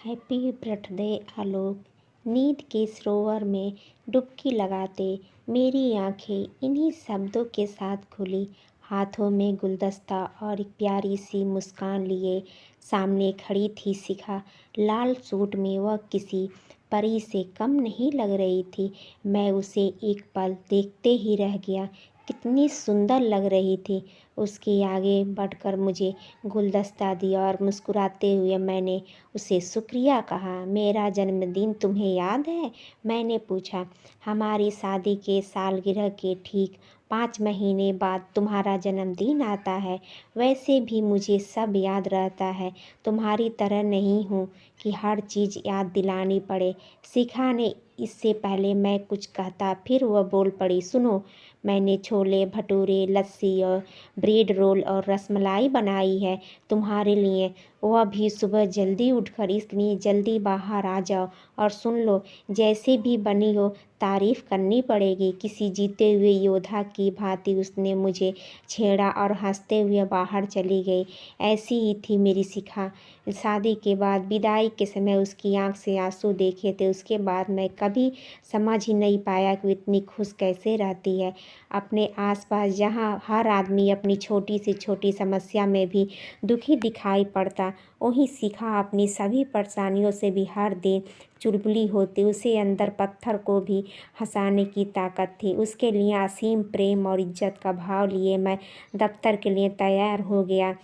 Happy birthday आलोक। नींद के सरोवर में डुबकी लगाते मेरी आंखें इन्हीं शब्दों के साथ खुली। हाथों में गुलदस्ता और एक प्यारी सी मुस्कान लिए सामने खड़ी थी शिखा। लाल सूट में वह किसी परी से कम नहीं लग रही थी। मैं उसे एक पल देखते ही रह गया। कितनी सुंदर लग रही थी। उसके आगे बढ़कर मुझे गुलदस्ता दिया और मुस्कुराते हुए मैंने उसे शुक्रिया कहा। मेरा जन्मदिन तुम्हें याद है? मैंने पूछा। हमारी शादी के सालगिरह के ठीक 5 महीने बाद तुम्हारा जन्मदिन आता है। वैसे भी मुझे सब याद रहता है। तुम्हारी तरह नहीं हूँ कि हर चीज़ याद दिलानी पड़े। शिखा ने इससे पहले मैं कुछ कहता फिर वह बोल पड़ी। सुनो, मैंने छोले भटूरे, लस्सी और ब्रेड रोल और रसमलाई बनाई है तुम्हारे लिए। वह भी सुबह जल्दी उठकर, इसलिए जल्दी बाहर आ जाओ और सुन लो। जैसे भी बनी हो तारीफ़ करनी पड़ेगी। किसी जीते हुए योद्धा की भांति उसने मुझे छेड़ा और हंसते हुए बाहर चली गई। ऐसी ही थी मेरी शिखा। शादी के बाद विदाई के समय उसकी आंख से आंसू देखे थे। उसके बाद मैं कभी समझ ही नहीं पाया कि वो इतनी खुश कैसे रहती है अपने आसपास, जहाँ हर आदमी अपनी छोटी से छोटी समस्या में भी दुखी दिखाई पड़ता। वहीं शिखा अपनी सभी परेशानियों से भी हर दिन चुलबुली होती। उसे अंदर पत्थर को भी हंसाने की ताकत थी। उसके लिए असीम प्रेम और इज्जत का भाव लिए मैं दफ्तर के लिए तैयार हो गया।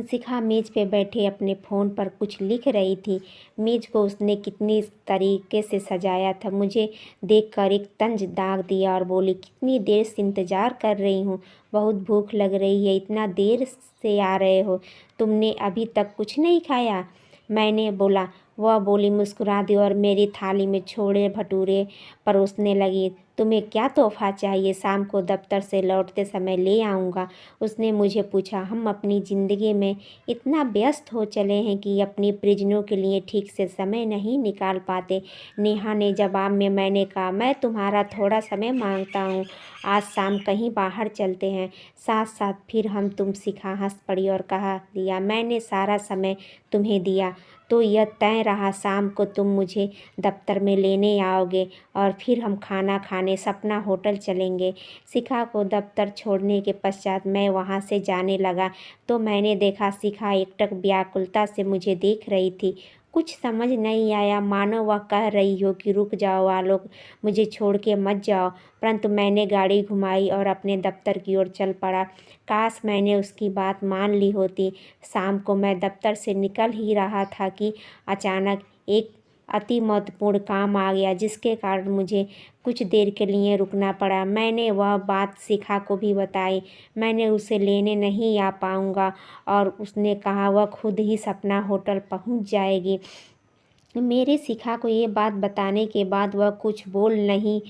शिखा मेज पे बैठे अपने फ़ोन पर कुछ लिख रही थी। मेज को उसने कितनी तरीके से सजाया था। मुझे देखकर एक तंज दाग दिया और बोली, कितनी देर से इंतज़ार कर रही हूँ। बहुत भूख लग रही है। इतना देर से आ रहे हो, तुमने अभी तक कुछ नहीं खाया? मैंने बोला। वह बोली मुस्कुरा दी और मेरी थाली में छोले भटूरे परोसने लगी। तुम्हें क्या तोहफा चाहिए? शाम को दफ्तर से लौटते समय ले आऊँगा। उसने मुझे पूछा। हम अपनी ज़िंदगी में इतना व्यस्त हो चले हैं कि अपनी परिजनों के लिए ठीक से समय नहीं निकाल पाते। नेहा ने जवाब में मैंने कहा, मैं तुम्हारा थोड़ा समय मांगता हूँ। आज शाम कहीं बाहर चलते हैं। साथ साथ फिर हम तुम। शिखा हंस पड़ी और कहा दिया, मैंने सारा समय तुम्हें दिया तो यह तय रहा शाम को तुम मुझे दफ्तर में लेने आओगे और फिर हम खाना खाने सपना होटल चलेंगे। शिखा को दफ्तर छोड़ने के पश्चात मैं वहां से जाने लगा तो मैंने देखा शिखा एकटक व्याकुलता से मुझे देख रही थी। कुछ समझ नहीं आया, मानो वह कह रही हो कि रुक जाओ आलोक, मुझे छोड़ के मत जाओ। परंतु मैंने गाड़ी घुमाई और अपने दफ्तर की ओर चल पड़ा। काश मैंने उसकी बात मान ली होती। शाम को मैं दफ्तर से निकल ही रहा था कि अचानक एक अति महत्वपूर्ण काम आ गया, जिसके कारण मुझे कुछ देर के लिए रुकना पड़ा। मैंने वह बात शिखा को भी बताई। मैंने उसे लेने नहीं आ पाऊँगा और उसने कहा वह खुद ही सपना होटल पहुँच जाएगी। मेरे शिखा को ये बात बताने के बाद वह कुछ बोल नहीं,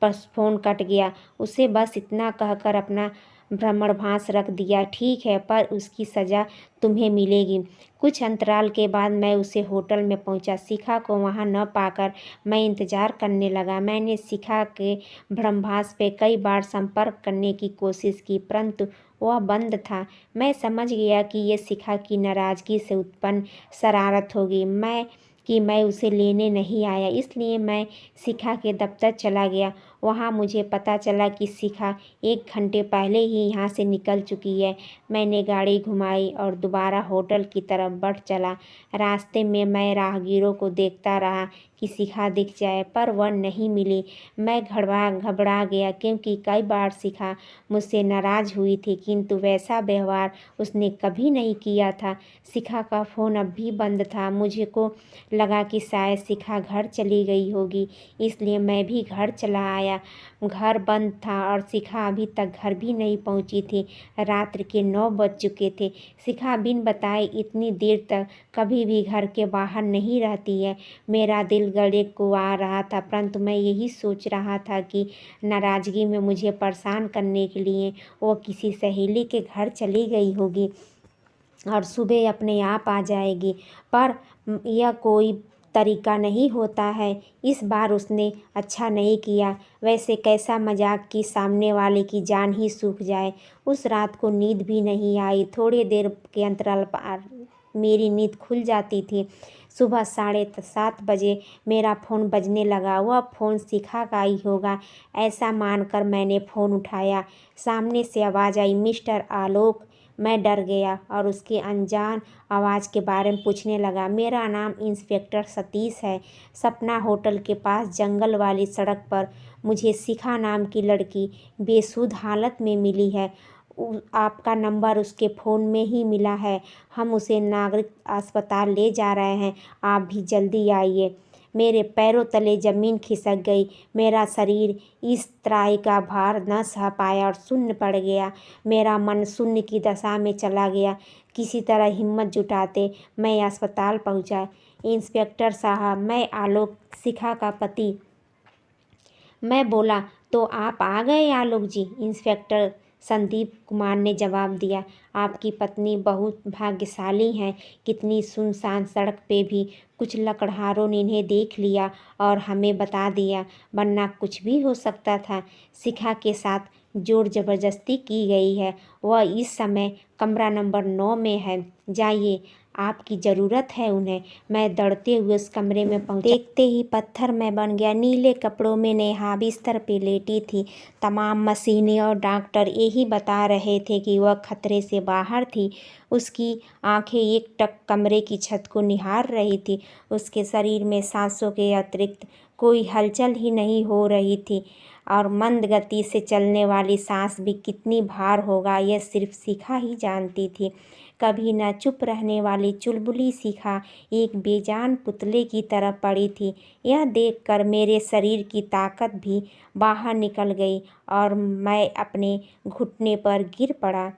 बस फ़ोन कट गया। उसे बस इतना कहकर अपना भ्रमणभास रख दिया। ठीक है, पर उसकी सज़ा तुम्हें मिलेगी। कुछ अंतराल के बाद मैं उसे होटल में पहुंचा। शिखा को वहां न पाकर मैं इंतज़ार करने लगा। मैंने शिखा के भ्रमभास पे कई बार संपर्क करने की कोशिश की, परंतु वह बंद था। मैं समझ गया कि ये शिखा की नाराज़गी से उत्पन्न शरारत होगी मैं उसे लेने नहीं आया। इसलिए मैं शिखा के दफ्तर चला गया। वहाँ मुझे पता चला कि शिखा 1 घंटे पहले ही यहाँ से निकल चुकी है। मैंने गाड़ी घुमाई और दोबारा होटल की तरफ बढ़ चला। रास्ते में मैं राहगीरों को देखता रहा कि शिखा दिख जाए, पर वह नहीं मिली। मैं घबरा गया क्योंकि कई बार शिखा मुझसे नाराज़ हुई थी, किंतु वैसा व्यवहार उसने कभी नहीं किया था। शिखा का फ़ोन अब भी बंद था। मुझे को लगा कि शायद शिखा घर चली गई होगी, इसलिए मैं भी घर चला आया। घर बंद था और शिखा अभी तक घर भी नहीं पहुंची थी। रात्र के 9 बज चुके थे। शिखा बिन बताए इतनी देर तक कभी भी घर के बाहर नहीं रहती है। मेरा दिल गले को आ रहा था, परंतु मैं यही सोच रहा था कि नाराज़गी में मुझे परेशान करने के लिए वो किसी सहेली के घर चली गई होगी और सुबह अपने आप आ जाएगी। पर यह कोई तरीका नहीं होता है। इस बार उसने अच्छा नहीं किया। वैसे कैसा मजाक कि सामने वाले की जान ही सूख जाए। उस रात को नींद भी नहीं आई। थोड़ी देर के अंतराल पर मेरी नींद खुल जाती थी। सुबह 7:30 बजे मेरा फ़ोन बजने लगा। वह फ़ोन शिखा का ही होगा ऐसा मानकर मैंने फ़ोन उठाया। सामने से आवाज़ आई, मिस्टर आलोक। मैं डर गया और उसके अनजान आवाज़ के बारे में पूछने लगा। मेरा नाम इंस्पेक्टर सतीश है। सपना होटल के पास जंगल वाली सड़क पर मुझे शिखा नाम की लड़की बेसुध हालत में मिली है। आपका नंबर उसके फ़ोन में ही मिला है। हम उसे नागरिक अस्पताल ले जा रहे हैं। आप भी जल्दी आइए। मेरे पैरों तले ज़मीन खिसक गई। मेरा शरीर इस त्राही का भार न सह पाया और शून्य पड़ गया। मेरा मन शून्य की दशा में चला गया। किसी तरह हिम्मत जुटाते मैं अस्पताल पहुंचा। इंस्पेक्टर साहब, मैं आलोक, शिखा का पति। मैं बोला, तो आप आ गए आलोक जी। इंस्पेक्टर संदीप कुमार ने जवाब दिया, आपकी पत्नी बहुत भाग्यशाली हैं। कितनी सुनसान सड़क पे भी कुछ लकड़हारों ने इन्हें देख लिया और हमें बता दिया, वरना कुछ भी हो सकता था। शिखा के साथ जोर जबरदस्ती की गई है। वह इस समय कमरा नंबर 9 में है। जाइए, आपकी ज़रूरत है उन्हें। मैं दौड़ते हुए उस कमरे में पहुंचा। देखते ही पत्थर में बन गया। नीले कपड़ों में नेहा बिस्तर पे लेटी थी। तमाम मशीनें और डॉक्टर यही बता रहे थे कि वह खतरे से बाहर थी। उसकी आंखें एकटक कमरे की छत को निहार रही थी। उसके शरीर में सांसों के अतिरिक्त कोई हलचल ही नहीं हो रही थी और मंद गति से चलने वाली सांस भी कितनी भार होगा यह सिर्फ शिखा ही जानती थी। कभी न चुप रहने वाली चुलबुली शिखा एक बेजान पुतले की तरह पड़ी थी। यह देखकर मेरे शरीर की ताकत भी बाहर निकल गई और मैं अपने घुटने पर गिर पड़ा।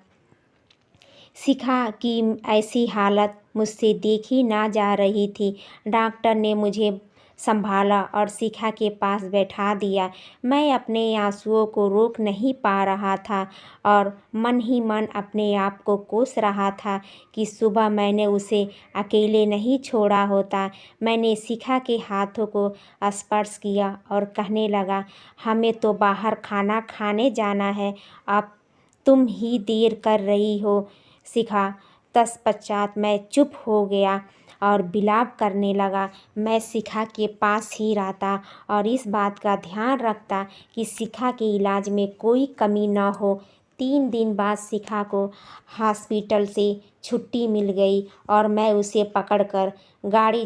शिखा की ऐसी हालत मुझसे देखी ना जा रही थी। डॉक्टर ने मुझे संभाला और शिखा के पास बैठा दिया। मैं अपने आंसुओं को रोक नहीं पा रहा था और मन ही मन अपने आप को कोस रहा था कि सुबह मैंने उसे अकेले नहीं छोड़ा होता। मैंने शिखा के हाथों को स्पर्श किया और कहने लगा, हमें तो बाहर खाना खाने जाना है। अब तुम ही देर कर रही हो शिखा। तत्पश्चात मैं चुप हो गया और विलाप करने लगा। मैं शिखा के पास ही रहता और इस बात का ध्यान रखता कि शिखा के इलाज में कोई कमी न हो। 3 दिन बाद शिखा को हॉस्पिटल से छुट्टी मिल गई और मैं उसे पकड़कर गाड़ी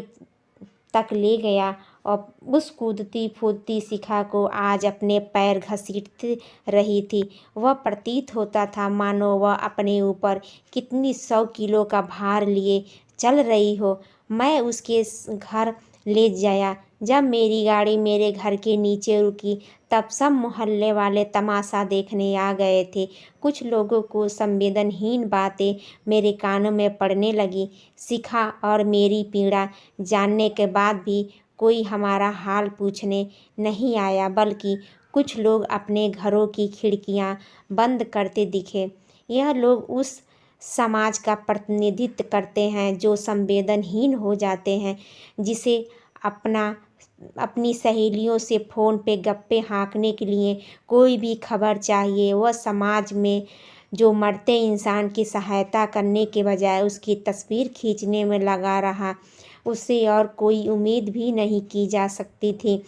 तक ले गया और उस कूदती फूदती शिखा को आज अपने पैर घसीटती रही थी। वह प्रतीत होता था मानो वह अपने ऊपर कितनी 100 किलो का भार लिए चल रही हो। मैं उसके घर ले जाया। जब मेरी गाड़ी मेरे घर के नीचे रुकी तब सब मोहल्ले वाले तमाशा देखने आ गए थे। कुछ लोगों को संवेदनहीन बातें मेरे कानों में पड़ने लगी। शिखा और मेरी पीड़ा जानने के बाद भी कोई हमारा हाल पूछने नहीं आया, बल्कि कुछ लोग अपने घरों की खिड़कियां बंद करते दिखे। यह लोग उस समाज का प्रतिनिधित्व करते हैं जो संवेदनहीन हो जाते हैं, जिसे अपनी सहेलियों से फ़ोन पे गप्पे हाँकने के लिए कोई भी खबर चाहिए। वह समाज में जो मरते इंसान की सहायता करने के बजाय उसकी तस्वीर खींचने में लगा रहा, उससे और कोई उम्मीद भी नहीं की जा सकती थी।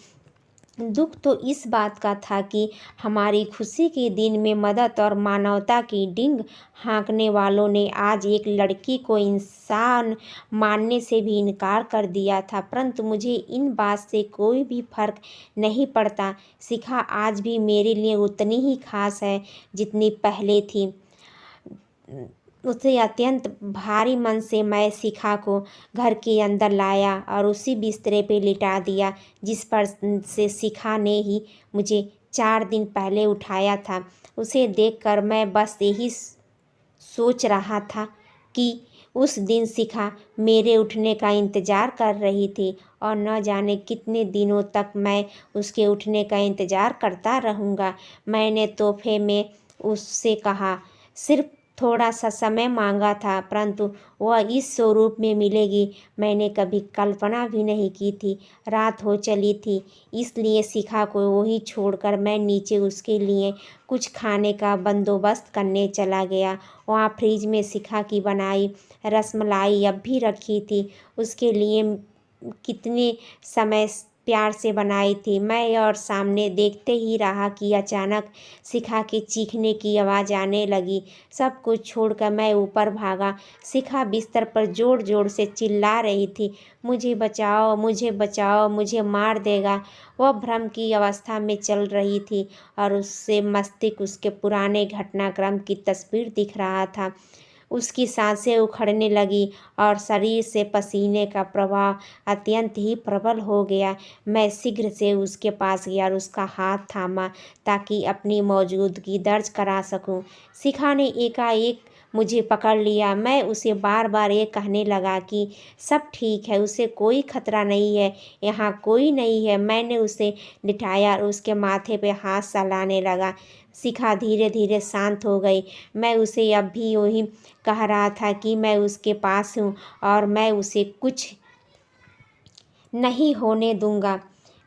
दुख तो इस बात का था कि हमारी खुशी के दिन में मदद और मानवता की डींग हाँकने वालों ने आज एक लड़की को इंसान मानने से भी इनकार कर दिया था। परंतु मुझे इन बात से कोई भी फर्क नहीं पड़ता। शिखा आज भी मेरे लिए उतनी ही खास है जितनी पहले थी। उसे अत्यंत भारी मन से मैं शिखा को घर के अंदर लाया और उसी बिस्तरे पे लिटा दिया जिस पर से शिखा ने ही मुझे 4 दिन पहले उठाया था। उसे देखकर मैं बस यही सोच रहा था कि उस दिन शिखा मेरे उठने का इंतज़ार कर रही थी और न जाने कितने दिनों तक मैं उसके उठने का इंतज़ार करता रहूँगा। मैंने तोहफे में उससे कहा, सिर्फ थोड़ा सा समय मांगा था, परंतु वह इस स्वरूप में मिलेगी मैंने कभी कल्पना भी नहीं की थी। रात हो चली थी, इसलिए शिखा को वहीं छोड़कर मैं नीचे उसके लिए कुछ खाने का बंदोबस्त करने चला गया। वहाँ फ्रिज में शिखा की बनाई रसमलाई अब भी रखी थी। उसके लिए कितने समय प्यार से बनाई थी। मैं और सामने देखते ही रहा कि अचानक शिखा के चीखने की आवाज़ आने लगी। सब कुछ छोड़कर मैं ऊपर भागा। शिखा बिस्तर पर ज़ोर ज़ोर से चिल्ला रही थी, मुझे बचाओ, मुझे बचाओ, मुझे मार देगा। वह भ्रम की अवस्था में चल रही थी और उससे मस्तिष्क उसके पुराने घटनाक्रम की तस्वीर दिख रहा था। उसकी सांसें उखड़ने लगी और शरीर से पसीने का प्रवाह अत्यंत ही प्रबल हो गया। मैं शीघ्र से उसके पास गया और उसका हाथ थामा ताकि अपनी मौजूदगी दर्ज करा सकूं। शिखा ने एकाएक मुझे पकड़ लिया। मैं उसे बार बार ये कहने लगा कि सब ठीक है, उसे कोई खतरा नहीं है, यहाँ कोई नहीं है। मैंने उसे लिटाया और उसके माथे पे हाथ सहलाने लगा। शिखा धीरे धीरे शांत हो गई। मैं उसे अब भी वही कह रहा था कि मैं उसके पास हूँ और मैं उसे कुछ नहीं होने दूंगा।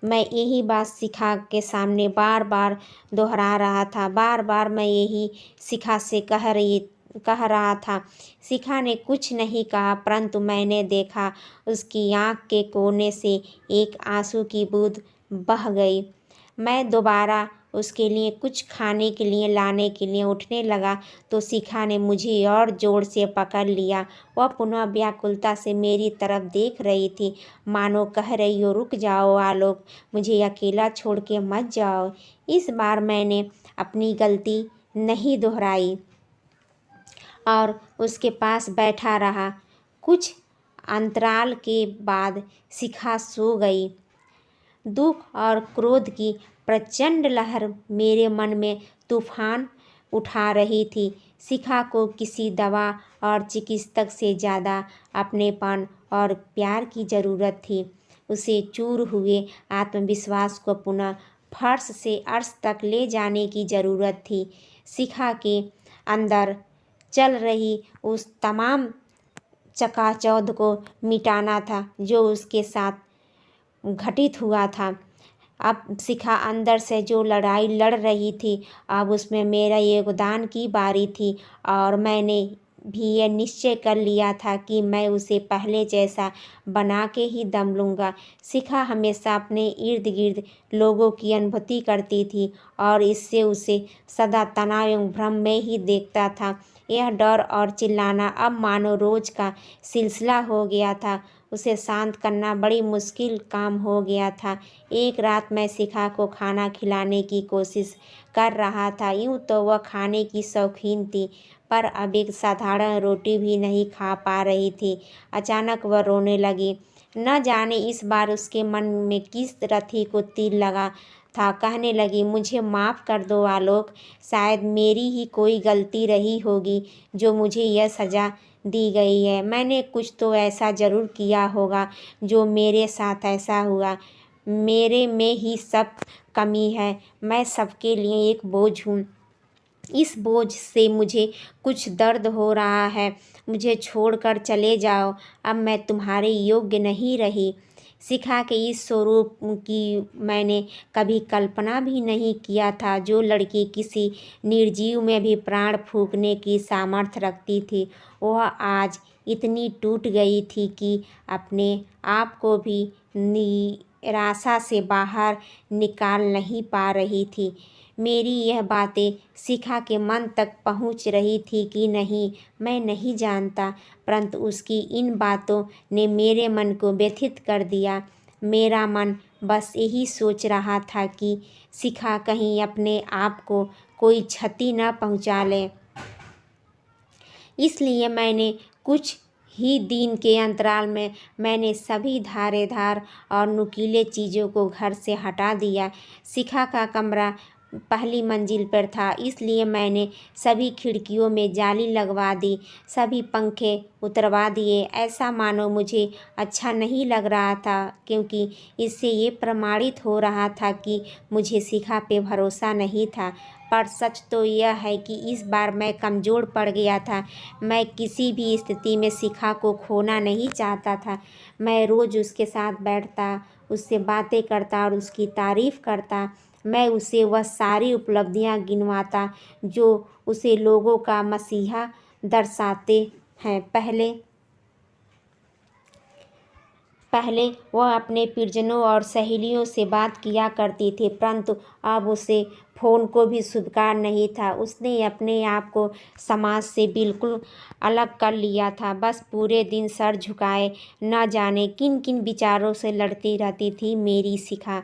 मैं यही बात शिखा के सामने बार बार दोहरा रहा था। बार बार मैं यही शिखा से कह रहा था। शिखा ने कुछ नहीं कहा, परंतु मैंने देखा उसकी आँख के कोने से एक आंसू की बूंद बह गई। मैं दोबारा उसके लिए कुछ खाने के लिए लाने के लिए उठने लगा तो शिखा ने मुझे और जोर से पकड़ लिया। वह पुनः व्याकुलता से मेरी तरफ देख रही थी, मानो कह रही हो, रुक जाओ आलोक, मुझे अकेला छोड़ के मत जाओ। इस बार मैंने अपनी गलती नहीं दोहराई और उसके पास बैठा रहा। कुछ अंतराल के बाद शिखा सो गई। दुख और क्रोध की प्रचंड लहर मेरे मन में तूफान उठा रही थी। शिखा को किसी दवा और चिकित्सक से ज़्यादा अपनेपन और प्यार की ज़रूरत थी। उसे चूर हुए आत्मविश्वास को पुनः फर्श से अर्श तक ले जाने की ज़रूरत थी। शिखा के अंदर चल रही उस तमाम चकाचौंध को मिटाना था जो उसके साथ घटित हुआ था। अब शिखा अंदर से जो लड़ाई लड़ रही थी, अब उसमें मेरा योगदान की बारी थी और मैंने भी ये निश्चय कर लिया था कि मैं उसे पहले जैसा बना के ही दम लूँगा। शिखा हमेशा अपने इर्द गिर्द लोगों की अनुभूति करती थी और इससे उसे सदा तनाव एवं भ्रम में ही देखता था। यह डर और चिल्लाना अब मानो रोज का सिलसिला हो गया था। उसे शांत करना बड़ी मुश्किल काम हो गया था। एक रात मैं शिखा को खाना खिलाने की कोशिश कर रहा था। यूँ तो वह खाने की शौकीन थी, पर अब एक साधारण रोटी भी नहीं खा पा रही थी। अचानक वह रोने लगी। न जाने इस बार उसके मन में किस रथी को तीर लगा था। कहने लगी, मुझे माफ़ कर दो आलोक, शायद मेरी ही कोई गलती रही होगी जो मुझे यह सज़ा दी गई है। मैंने कुछ तो ऐसा ज़रूर किया होगा जो मेरे साथ ऐसा हुआ। मेरे में ही सब कमी है। मैं सबके लिए एक बोझ हूँ। इस बोझ से मुझे कुछ दर्द हो रहा है। मुझे छोड़कर चले जाओ, अब मैं तुम्हारे योग्य नहीं रही। शिखा के इस स्वरूप की मैंने कभी कल्पना भी नहीं किया था। जो लड़की किसी निर्जीव में भी प्राण फूंकने की सामर्थ्य रखती थी, वह आज इतनी टूट गई थी कि अपने आप को भी निराशा से बाहर निकाल नहीं पा रही थी। मेरी यह बातें शिखा के मन तक पहुंच रही थी कि नहीं, मैं नहीं जानता, परंतु उसकी इन बातों ने मेरे मन को व्यथित कर दिया। मेरा मन बस यही सोच रहा था कि शिखा कहीं अपने आप को कोई क्षति न पहुंचा ले। इसलिए मैंने कुछ ही दिन के अंतराल में मैंने सभी धारेदार और नुकीले चीज़ों को घर से हटा दिया। शिखा का कमरा पहली मंजिल पर था, इसलिए मैंने सभी खिड़कियों में जाली लगवा दी, सभी पंखे उतरवा दिए। ऐसा मानो मुझे अच्छा नहीं लग रहा था, क्योंकि इससे ये प्रमाणित हो रहा था कि मुझे शिखा पे भरोसा नहीं था। पर सच तो यह है कि इस बार मैं कमज़ोर पड़ गया था। मैं किसी भी स्थिति में शिखा को खोना नहीं चाहता था। मैं रोज़ उसके साथ बैठता, उससे बातें करता और उसकी तारीफ़ करता। मैं उसे वह सारी उपलब्धियां गिनवाता जो उसे लोगों का मसीहा दर्शाते हैं। पहले वह अपने परिजनों और सहेलियों से बात किया करती थी, परंतु अब उसे फ़ोन को भी स्वीकार नहीं था। उसने अपने आप को समाज से बिल्कुल अलग कर लिया था। बस पूरे दिन सर झुकाए न जाने किन किन विचारों से लड़ती रहती थी मेरी शिखा।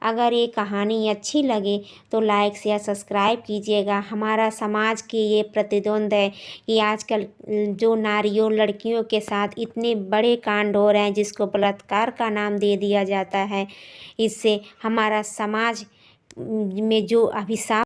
अगर ये कहानी अच्छी लगे तो लाइक शेयर सब्सक्राइब कीजिएगा। हमारा समाज के ये प्रतिद्वंद है कि आजकल जो नारियों लड़कियों के साथ इतने बड़े कांड हो रहे हैं, जिसको बलात्कार का नाम दे दिया जाता है, इससे हमारा समाज में जो अभिशाप